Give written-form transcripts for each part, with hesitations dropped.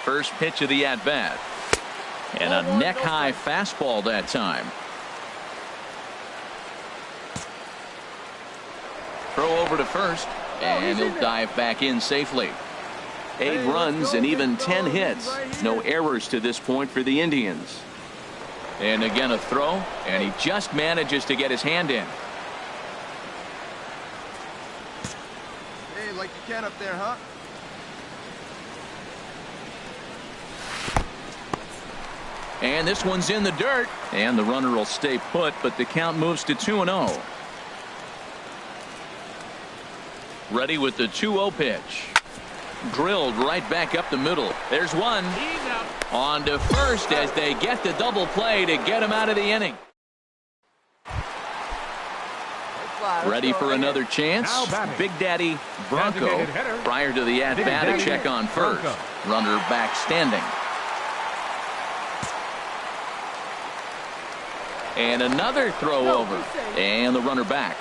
First pitch of the at-bat. And a neck-high fastball that time. Throw over to first, and he'll dive back in safely. 8 runs and even 10 hits. No errors to this point for the Indians. And again a throw, and he just manages to get his hand in. Hey, like you can up there, huh? And this one's in the dirt, and the runner will stay put, but the count moves to 2-0. Ready with the 2-0 pitch. Drilled right back up the middle. There's one. On to first as they get the double play to get him out of the inning. Ready for another chance. Big Daddy Bronco prior to the at-bat a check on first. Runner back standing. And another throw over. And the runner back.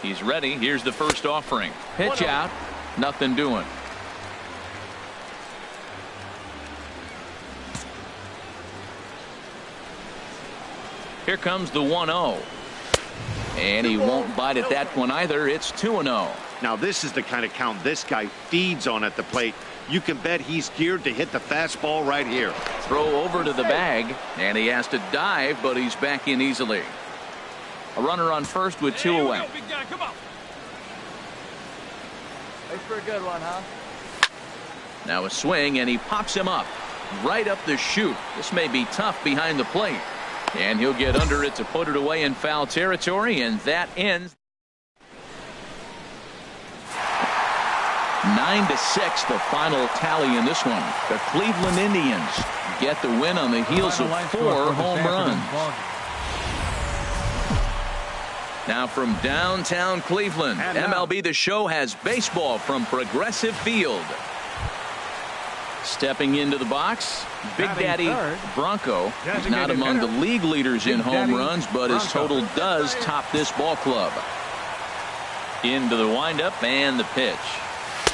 He's ready. Here's the first offering. Pitch out. Nothing doing. Here comes the 1-0. And he won't bite at that one either. It's 2-0. Now this is the kind of count this guy feeds on at the plate. You can bet he's geared to hit the fastball right here. Throw over to the bag. And he has to dive, but he's back in easily. A runner on first with 2 away. Come on. Thanks for a good one, huh? Now a swing, and he pops him up right up the chute. This may be tough behind the plate, and he'll get under it to put it away in foul territory, and that ends 9-6 the final tally in this one. The Cleveland Indians get the win on the heels of 4 home runs. Now from downtown Cleveland, MLB The Show has baseball from Progressive Field. Stepping into the box, Big Daddy Bronco. He's not among the league leaders in home runs, but his total does top this ball club. Into the windup and the pitch.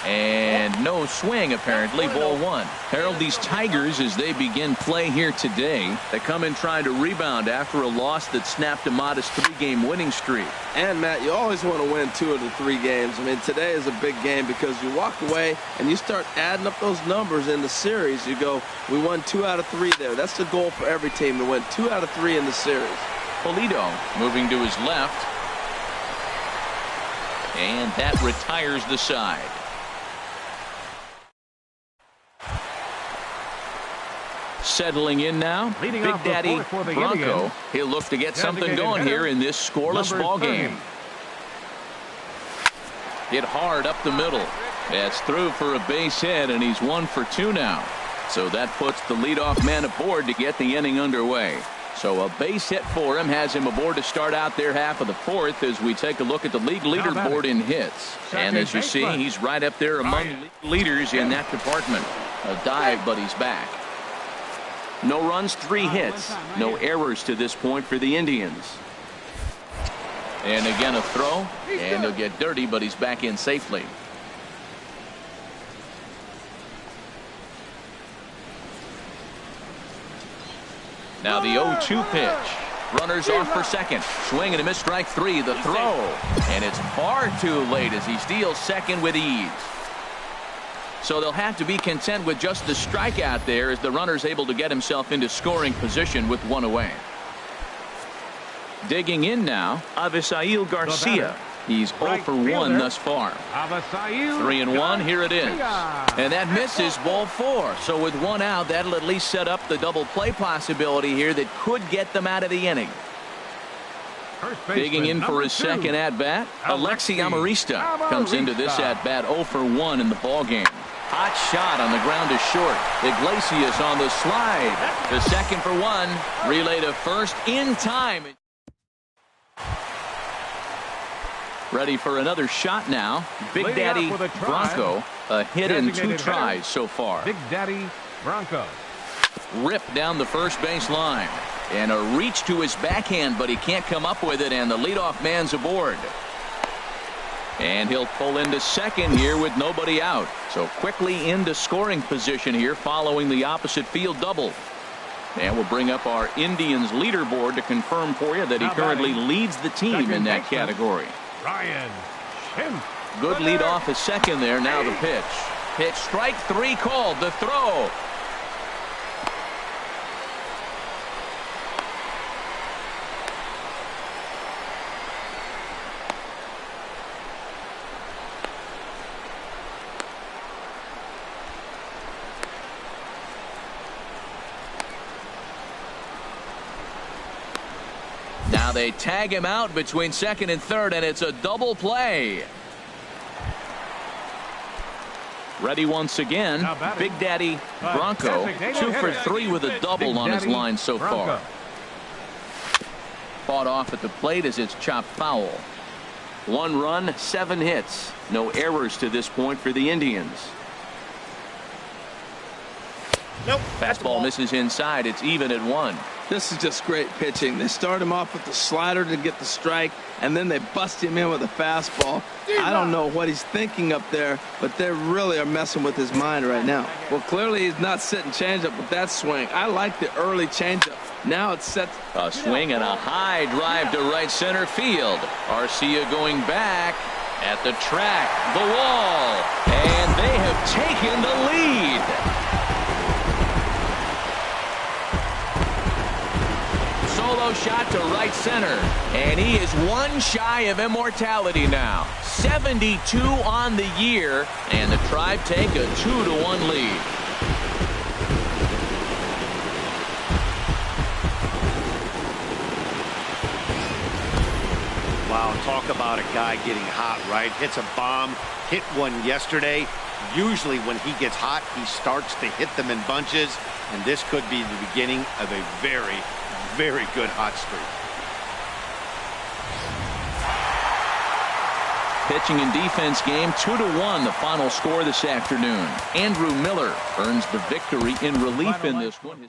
And no swing, apparently. Ball 1. Harold, these Tigers, as they begin play here today, they come in trying to rebound after a loss that snapped a modest 3-game winning streak. And, Matt, you always want to win 2 of the 3 games. I mean, today is a big game because you walk away and you start adding up those numbers in the series. You go, we won 2 out of 3 there. That's the goal for every team, to win 2 out of 3 in the series. Polito moving to his left. And that retires the side. Settling in now, Big Daddy Bronco. He'll look to get something going here in this scoreless ball game. Hit hard up the middle. That's through for a base hit, and he's 1 for 2 now. So that puts the leadoff man aboard to get the inning underway. So a base hit for him has him aboard to start out their half of the 4th as we take a look at the league leaderboard in hits. And as you see, he's right up there among leaders in that department. A dive, but he's back. No runs, 3 hits. No errors to this point for the Indians. And again a throw. And he'll get dirty, but he's back in safely. Now the 0-2 pitch. Runners off for second. Swing and a miss, strike 3. The throw. And it's far too late as he steals second with ease. So they'll have to be content with just the strikeout there as the runner's able to get himself into scoring position with 1 away. Digging in now, Avisail Garcia. He's 0 for 1 thus far. 3-1, here it is. And that misses, ball 4. So with 1 out, that'll at least set up the double play possibility here that could get them out of the inning. Digging in for his second at-bat, Alexi Amarista comes into this at-bat 0 for 1 in the ballgame. Hot shot on the ground to short. Iglesias on the slide. The second for 1. Relay to first in time. Ready for another shot now. Big Daddy Bronco. A hit in 2 tries so far. Big Daddy Bronco. Ripped down the first base line. And a reach to his backhand, but he can't come up with it, and the leadoff man's aboard. And he'll pull into second here with nobody out. So quickly into scoring position here following the opposite field double. And we'll bring up our Indians leaderboard to confirm for you that he currently leads the team in that category. Ryan Schimpf. Good lead off at second there. Now the pitch. Pitch strike three called. The throw. Now they tag him out between second and third, and it's a double play. Ready once again. Big Daddy Bronco, 2 for 3 with a double on his line so far. Fought off at the plate as it's chopped foul. 1 run, 7 hits. No errors to this point for the Indians. Nope. Fastball misses inside. It's even at 1. This is just great pitching. They start him off with the slider to get the strike, and then they bust him in with a fastball. I don't know what he's thinking up there, but they really are messing with his mind right now. Well, clearly he's not sitting changeup with that swing. I like the early changeup. Now it's set. A swing and a high drive to right center field. Arcia going back at the track, the wall, and they have taken the lead. Solo shot to right center, and he is 1 shy of immortality now. 72 on the year, and the Tribe take a 2-1 lead. Wow, talk about a guy getting hot, right? Hits a bomb, hit one yesterday. Usually when he gets hot, he starts to hit them in bunches, and this could be the beginning of a very good hot streak. Pitching and defense game, 2-1 the final score this afternoon. Andrew Miller earns the victory in relief in this one.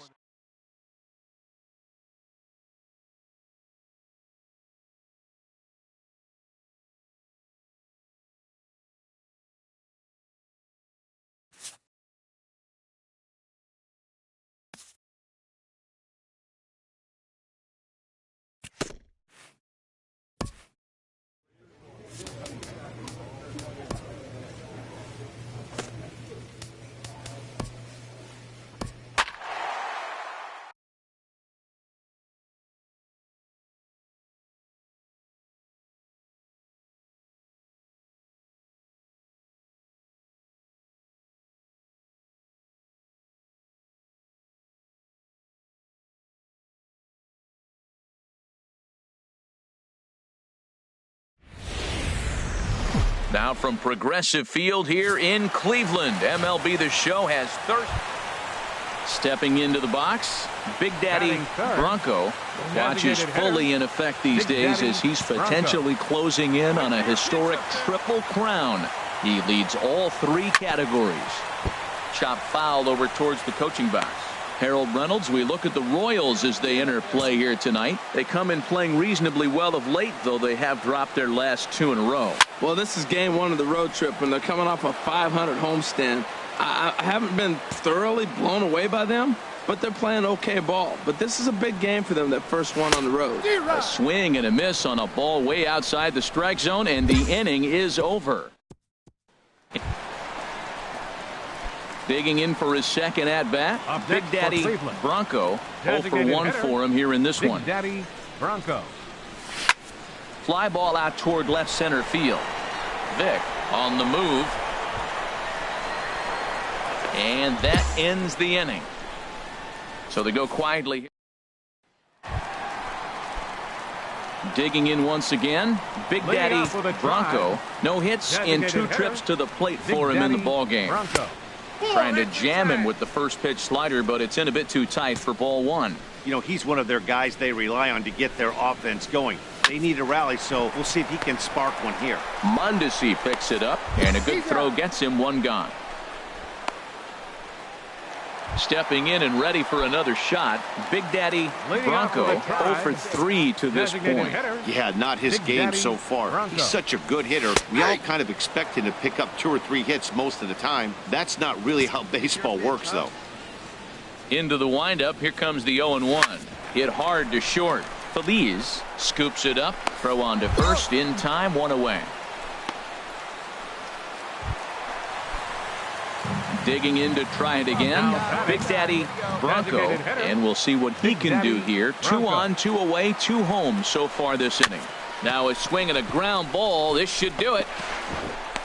Now from Progressive Field here in Cleveland, MLB The Show has third. Stepping into the box, Big Daddy Bronco watches fully in effect these days as he's potentially closing in on a historic triple crown. He leads all 3 categories. Chop foul over towards the coaching box. Harold Reynolds, we look at the Royals as they enter play here tonight. They come in playing reasonably well of late, though they have dropped their last 2 in a row. Well, this is game 1 of the road trip, and they're coming off a 500 homestand. I haven't been thoroughly blown away by them, but they're playing okay ball. But this is a big game for them, that first one on the road. A swing and a miss on a ball way outside the strike zone, and the inning is over. Digging in for his second at-bat, Big Daddy Bronco. 0 for 1 for him here in this one. Big Daddy Bronco. Fly ball out toward left center field. Vic on the move. And that ends the inning. So they go quietly. Digging in once again, Big Daddy Bronco. No hits in 2 trips to the plate for him in the ballgame. Trying to jam him with the first pitch slider, but it's in a bit too tight for ball 1. You know, he's one of their guys they rely on to get their offense going. They need a rally, so we'll see if he can spark one here. Mondesi picks it up, and a good throw gets him 1 gone. Stepping in and ready for another shot, Big Daddy Bronco 0 for 3 to this point. Yeah, not his game so far. He's such a good hitter. We all kind of expect him to pick up 2 or 3 hits most of the time. That's not really how baseball works, though. Into the windup, here comes the 0-1. Hit hard to short. Feliz scoops it up. Throw on to first in time, 1 away. Digging in to try it again, Big Daddy Bronco, and we'll see what he can do here. 2 on, 2 away, 2 home so far this inning. Now a swing and a ground ball. This should do it.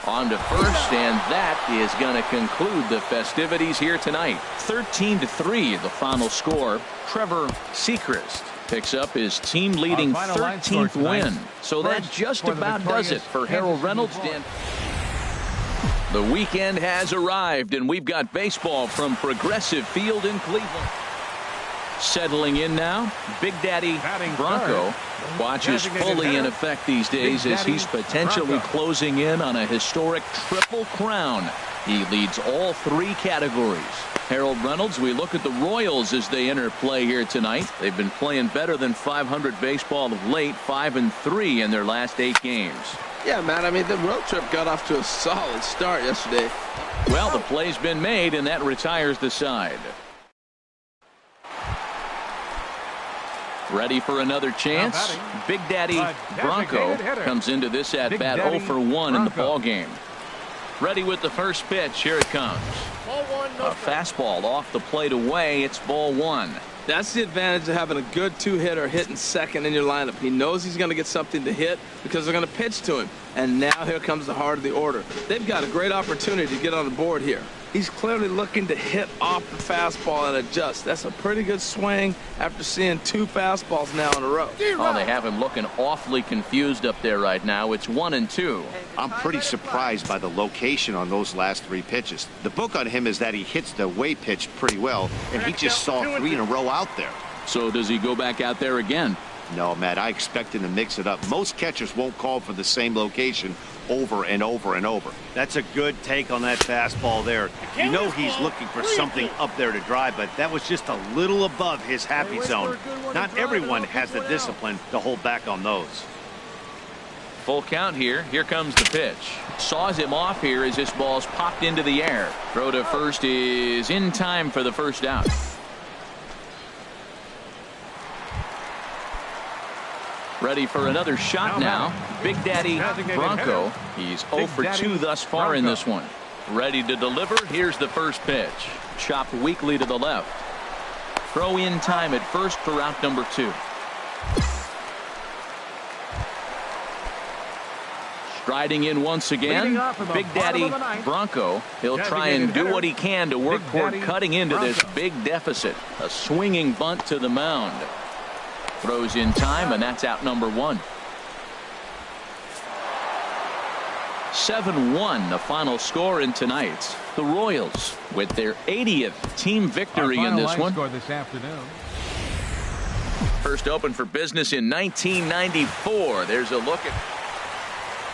On to first, and that is going to conclude the festivities here tonight. 13-3, the final score. Trevor Sechrist picks up his team-leading 13th win. So that just about does it for Harold Reynolds. The weekend has arrived, and we've got baseball from Progressive Field in Cleveland. Settling in now, Big Daddy Bronco watches fully in effect these days as he's potentially closing in on a historic triple crown. He leads all 3 categories. Harold Reynolds, we look at the Royals as they enter play here tonight. They've been playing better than .500 baseball of late, 5-3 in their last 8 games. Yeah, man, I mean, the road trip got off to a solid start yesterday. Well, the play's been made, and that retires the side. Ready for another chance? Big Daddy Bronco comes into this at-bat 0 for 1 in the ball game. Ready with the first pitch. Here it comes. A fastball off the plate away. It's ball 1. That's the advantage of having a good 2-hitter hitting second in your lineup. He knows he's going to get something to hit because they're going to pitch to him. And now here comes the heart of the order. They've got a great opportunity to get on the board here. He's clearly looking to hit off the fastball and adjust. That's a pretty good swing after seeing 2 fastballs now in a row. Oh, they have him looking awfully confused up there right now. It's 1-2. I'm pretty surprised by the location on those last 3 pitches. The book on him is that he hits the away pitch pretty well, and he just saw 3 in a row out there. So does he go back out there again? No, Matt, I expect him to mix it up. Most catchers won't call for the same location over and over and over. That's a good take on that fastball there. You know he's looking for something up there to drive, but that was just a little above his happy zone. Not everyone has the discipline to hold back on those. Full count here. Here comes the pitch. Saws him off here as this ball's popped into the air. Throw to first is in time for the first out. Ready for another shot now. Big Daddy Bronco. He's 0 for 2 thus far in this one. Ready to deliver. Here's the first pitch. Chopped weakly to the left. Throw in time at first for out number 2. Striding in once again, Big Daddy Bronco. He'll try and do what he can to work toward cutting into this big deficit. A swinging bunt to the mound. Throws in time, and that's out number 1. 7-1, the final score in tonight's. The Royals with their 80th team victory in this one. This afternoon. First open for business in 1994. There's a look at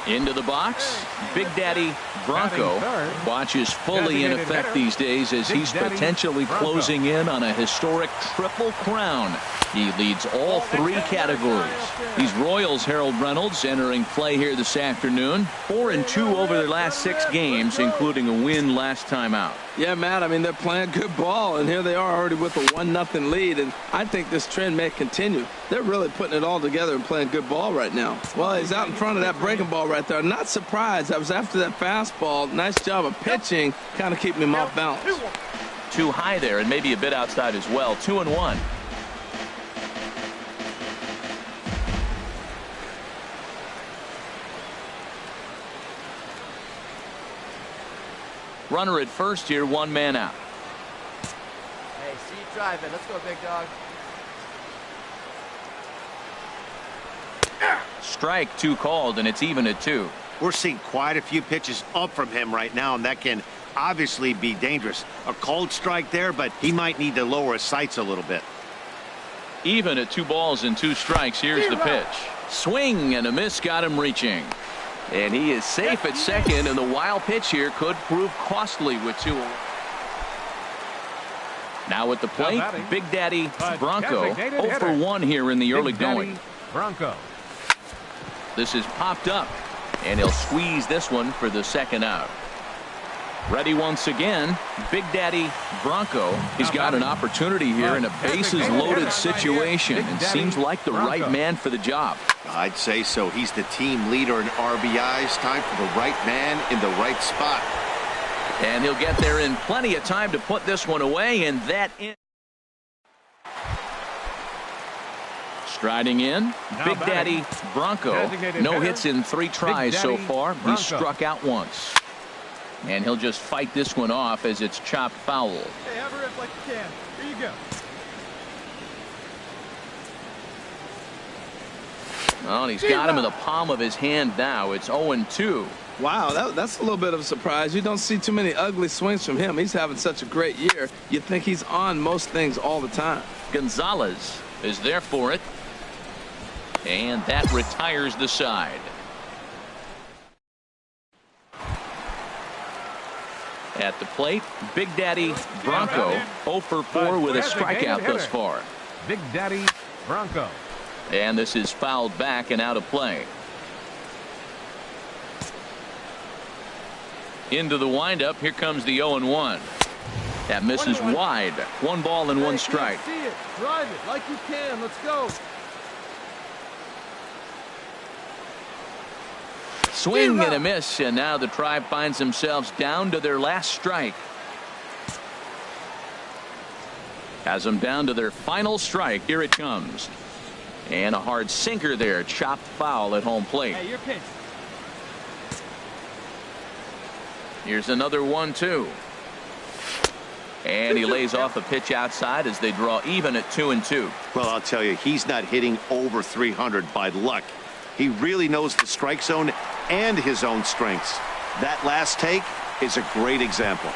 into the box. Big Daddy Bronco watches fully in effect these days as he's potentially closing in on a historic triple crown. He leads all 3 categories. These Royals, Harold Reynolds, entering play here this afternoon. 4-2 over their last 6 games, including a win last time out. Yeah, Matt, I mean, they're playing good ball, and here they are already with a 1-0 lead, and I think this trend may continue. They're really putting it all together and playing good ball right now. Well, he's out in front of that breaking ball right there. Not surprised. That was after that fastball. Nice job of pitching, kind of keeping him off balance. Too high there and maybe a bit outside as well. 2-1. Runner at first here, 1 man out. Hey, see you driving. Let's go, big dog. Strike 2 called, and it's even at 2. We're seeing quite a few pitches up from him right now, and that can obviously be dangerous. A called strike there, but he might need to lower his sights a little bit. Even at 2 balls and 2 strikes. Here's the pitch. Swing and a miss, got him reaching. And he is safe at second, and the wild pitch here could prove costly with 2. Now at the plate, batting, Big Daddy the Bronco, designated 0 for hitter, 1 here in the early Big Daddy going. Bronco. This is popped up, and he'll squeeze this one for the second out. Ready once again, Big Daddy Bronco. He's got an opportunity here in a bases-loaded situation and seems like the right man for the job. I'd say so. He's the team leader in RBIs. Time for the right man in the right spot. And he'll get there in plenty of time to put this one away, and that in. Striding in, Big Daddy Bronco. No hits in 3 tries so far. He's struck out once. And he'll just fight this one off as it's chopped foul. Hey, have a rip like you can. Here you go. Well, and he's got him in the palm of his hand now. It's 0-2. Wow, that's a little bit of a surprise. You don't see too many ugly swings from him. He's having such a great year. You'd think he's on most things all the time. Gonzalez is there for it. And that retires the side. At the plate, Big Daddy Bronco 0 for 4 with a strikeout thus far. Big Daddy Bronco. And this is fouled back and out of play. Into the windup. Here comes the 0-1. That misses wide. 1 ball and 1 strike. See it. Drive it like you can. Let's go. Swing and a miss, and now the Tribe finds themselves down to their last strike. Has them down to their final strike. Here it comes. And a hard sinker there. Chopped foul at home plate. Hey, you're pinched. Here's another 1-2. And he lays off a pitch outside as they draw even at 2-2. Well, I'll tell you, he's not hitting over 300 by luck. He really knows the strike zone and his own strengths. That last take is a great example.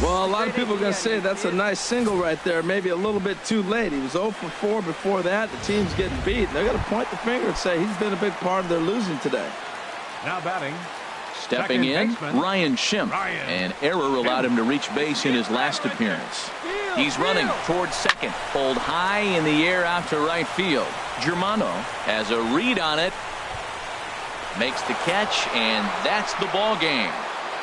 Well, a lot of people are going to say that's a nice single right there. Maybe a little bit too late. He was 0 for 4 before that. The team's getting beat. They're going to point the finger and say he's been a big part of their losing today. Now batting. Stepping in, Ryan Schimpf. An error allowed him to reach base in his last appearance. He's running towards second. Pulled high in the air out to right field. Germano has a read on it. Makes the catch, and that's the ball game.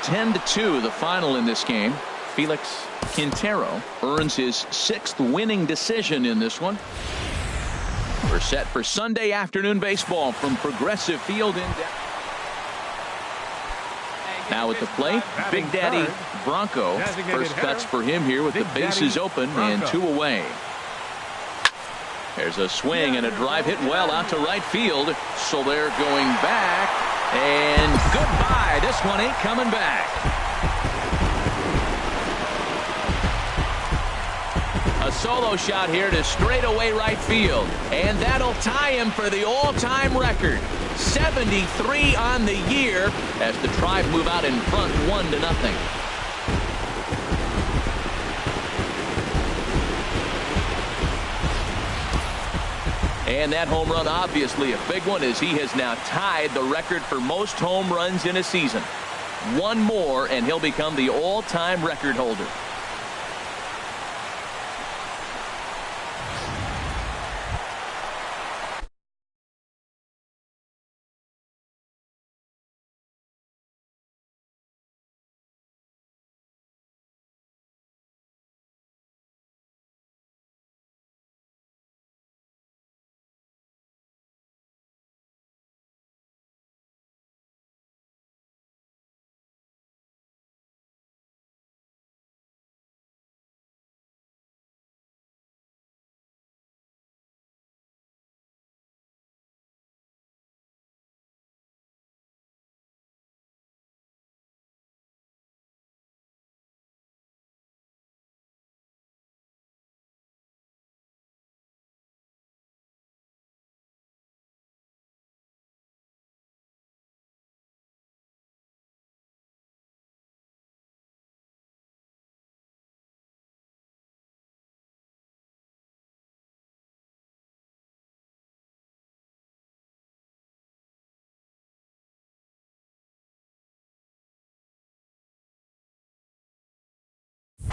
10-2 the final in this game. Felix Quintero earns his 6th winning decision in this one. We're set for Sunday afternoon baseball from Progressive Field in Dallas. Now at the plate, Big Daddy Bronco. First cuts for him here with the bases open and 2 away. There's a swing and a drive hit well out to right field. So they're going back. And goodbye. This one ain't coming back. A solo shot here to straightaway right field. And that'll tie him for the all-time record. 73 on the year as the Tribe move out in front 1-0. And that home run obviously a big one as he has now tied the record for most home runs in a season. 1 more and he'll become the all-time record holder.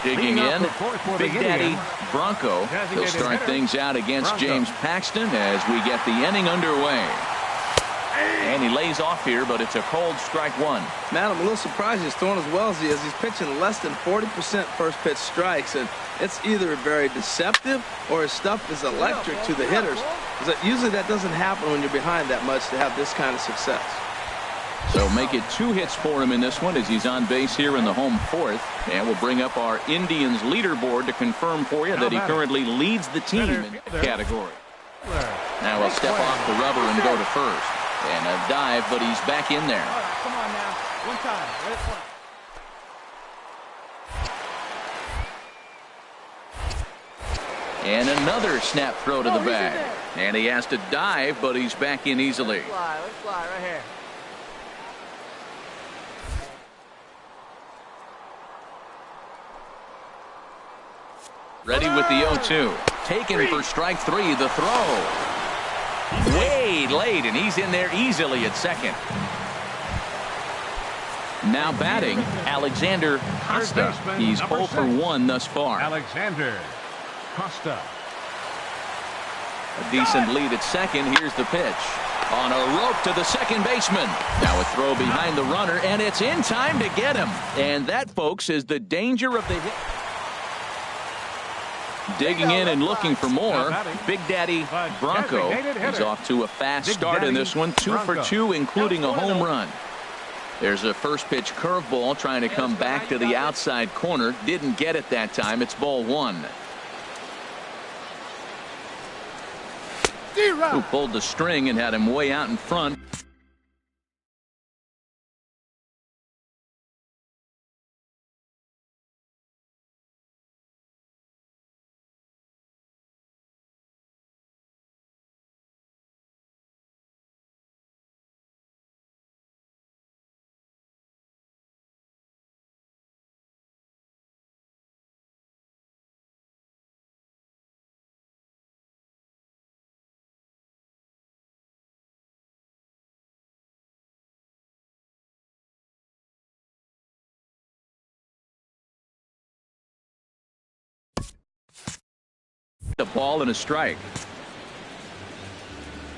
Digging in, Big Daddy Bronco. He'll Designated start hitter, things out against Bronco. James Paxton as we get the inning underway. And he lays off here, but it's a cold strike one. Man, I'm a little surprised he's throwing as well as he is. He's pitching less than 40% first pitch strikes, and it's either very deceptive or his stuff is electric to the hitters. Usually that doesn't happen when you're behind that much to have this kind of success. So make it 2 hits for him in this one as he's on base here in the home fourth. And we'll bring up our Indians leaderboard to confirm for you that he currently leads the team in that category. Now he'll step off the rubber and go to first. And a dive, but he's back in there. All right, come on now. One time. Let it play. And another snap throw to the bag. And he has to dive, but he's back in easily. Let's fly right here. Ready with the 0-2. Taken for strike 3, the throw. Way late, and he's in there easily at second. Now batting, Alexander Costa. He's 0 for 1 thus far. Alexander Costa. A decent lead at second. Here's the pitch. On a rope to the second baseman. Now a throw behind the runner, and it's in time to get him. And that, folks, is the danger of the hit. Digging in and looking for more. Big Daddy Bronco. He's off to a fast start in this one. 2 for 2, including a home run. There's a first pitch curveball trying to come back to the outside corner. Didn't get it that time. It's ball 1. Who pulled the string and had him way out in front. The ball and a strike.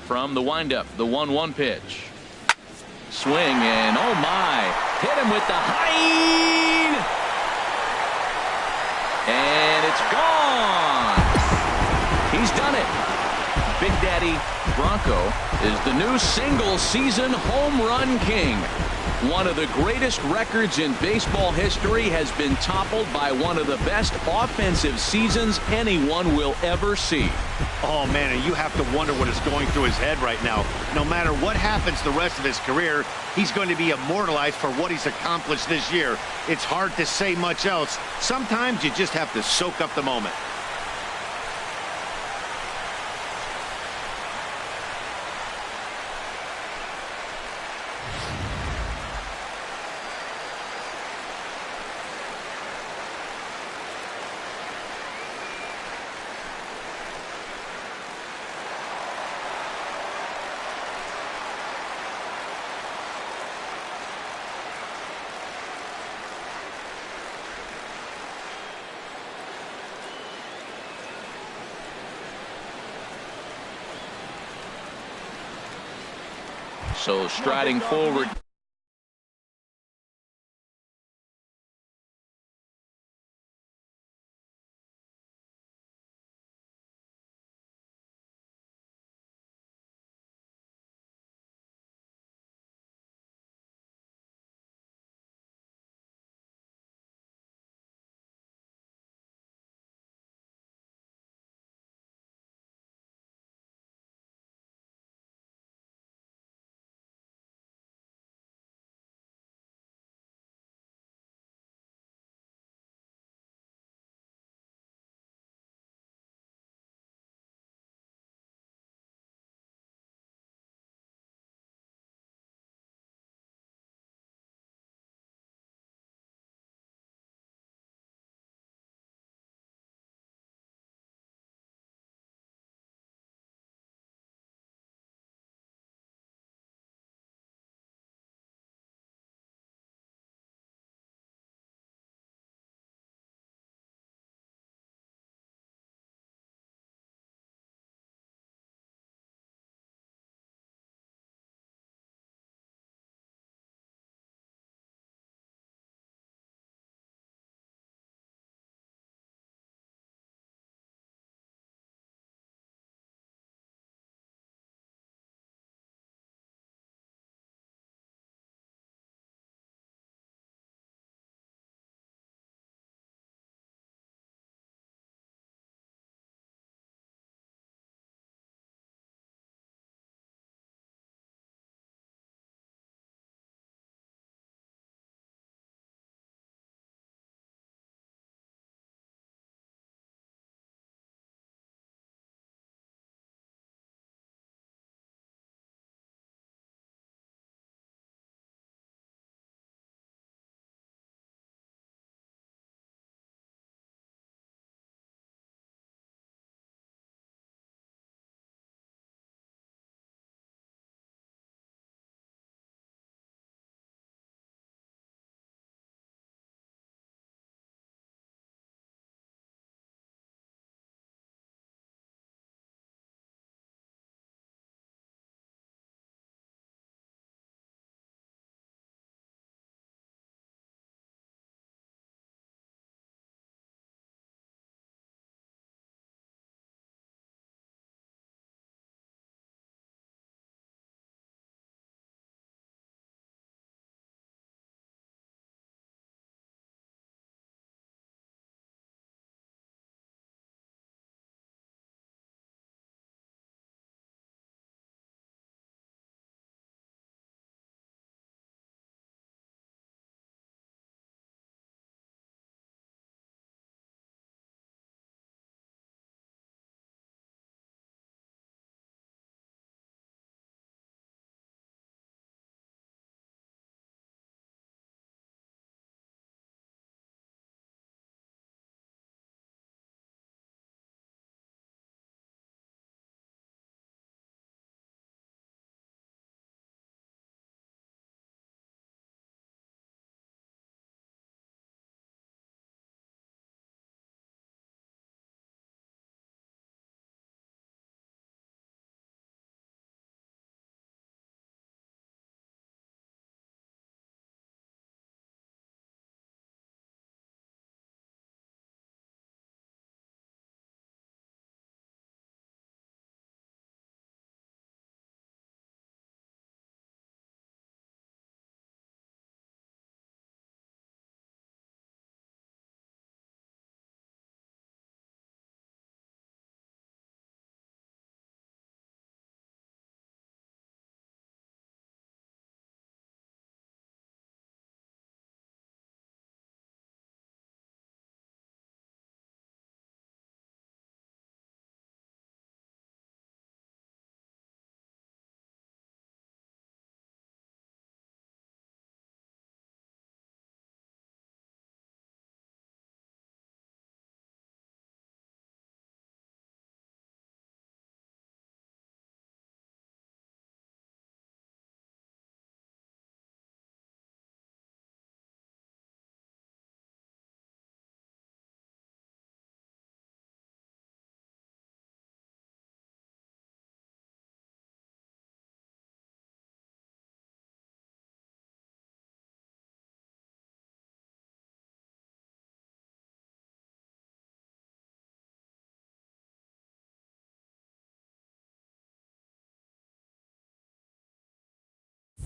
From the windup, the 1-1 pitch. Swing and oh my, hit him with the height, and it's gone. He's done it. Big Daddy Bronco is the new single-season home run king. One of the greatest records in baseball history has been toppled by one of the best offensive seasons anyone will ever see. Oh, man, and you have to wonder what is going through his head right now. No matter what happens the rest of his career, he's going to be immortalized for what he's accomplished this year. It's hard to say much else. Sometimes you just have to soak up the moment. So striding forward.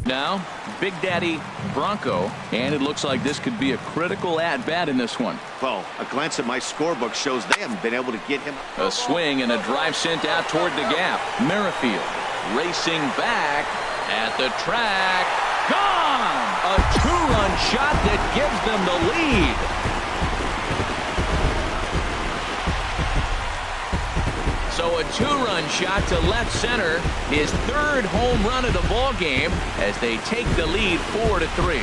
Now, Big Daddy Bronco, and it looks like this could be a critical at-bat in this one. Well, a glance at my scorebook shows they haven't been able to get him. A swing and a drive sent out toward the gap. Merrifield racing back at the track. Gone! A two-run shot that gives them the lead. So a two-run shot to left center, his third home run of the ball game as they take the lead 4-3.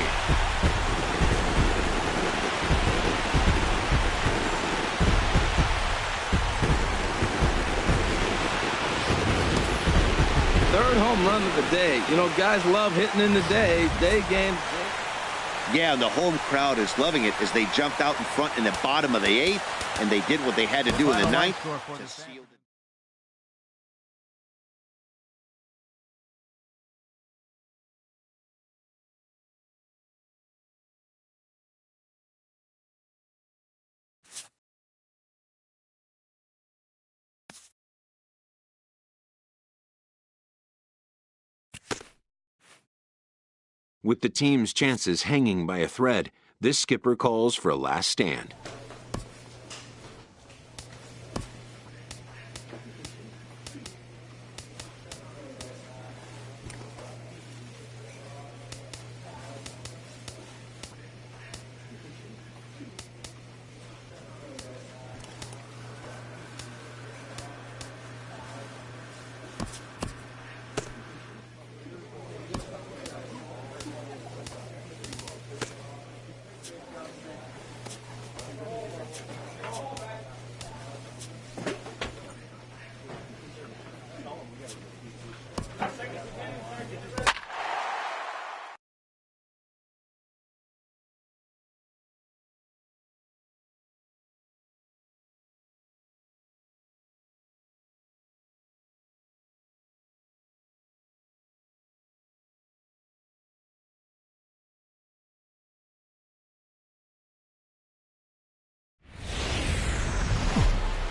Third home run of the day. You know, guys love hitting in the day games. Yeah, and the home crowd is loving it as they jumped out in front in the bottom of the 8th, and they did what they had to do in the 9th to seal the. With the team's chances hanging by a thread, this skipper calls for a last stand.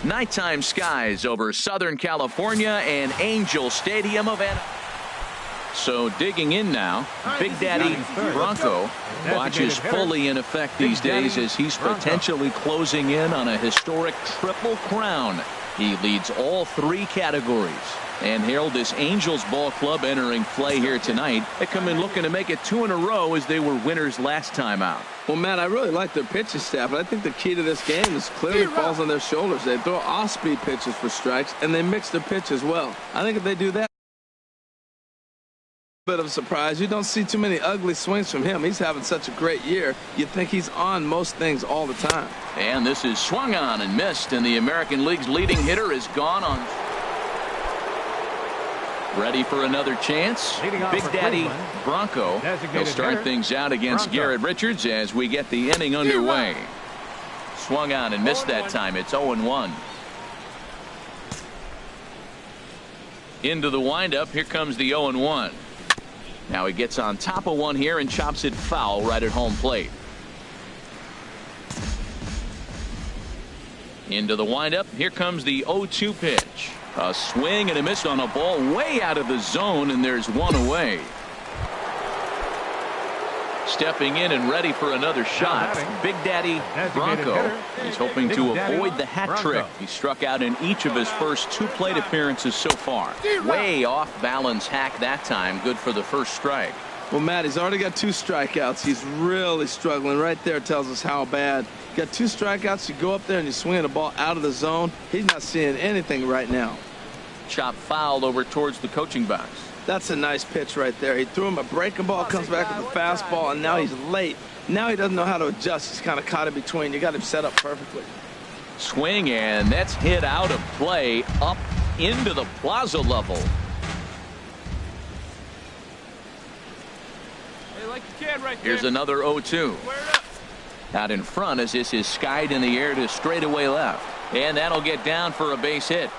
Nighttime skies over Southern California and Angel Stadium of Anaheim. So digging in now, Big Daddy Bronco watches fully in effect these days as he's potentially closing in on a historic triple crown. He leads all 3 categories. And Harold, this Angels ball club entering play here tonight, they come in looking to make it 2 in a row as they were winners last time out. Well, Matt, I really like their pitching staff, but I think the key to this game is clearly falls on their shoulders. They throw off-speed pitches for strikes, and they mix their pitch as well. I think if they do that, bit of a surprise. You don't see too many ugly swings from him. He's having such a great year. You'd think he's on most things all the time. And this is swung on and missed, and the American League's leading hitter is gone on. Ready for another chance. Big Daddy Bronco. He'll start things out against Garrett Richards as we get the inning underway. Swung on and missed that time. It's 0-1. Into the windup. Here comes the 0-1. Now he gets on top of one here and chops it foul right at home plate. Into the windup. Here comes the 0-2 pitch. A swing and a miss on a ball way out of the zone, and there's one away. Stepping in and ready for another shot, Big Daddy Bronco. He's hoping to avoid the hat trick. He struck out in each of his first 2 plate appearances so far. Way off balance hack that time. Good for the first strike. Well, Matt, he's already got 2 strikeouts. He's really struggling. Right there tells us how bad. You got 2 strikeouts. You go up there and you swing the ball out of the zone. He's not seeing anything right now. Chop fouled over towards the coaching box. That's a nice pitch right there. He threw him a breaking ball, comes back with a fastball, and now he's late. Now he doesn't know how to adjust. He's kind of caught in between. You got him set up perfectly. Swing, and that's hit out of play up into the plaza level. Here's another 0-2. Out in front as this is skied in the air to straightaway left. And that'll get down for a base hit.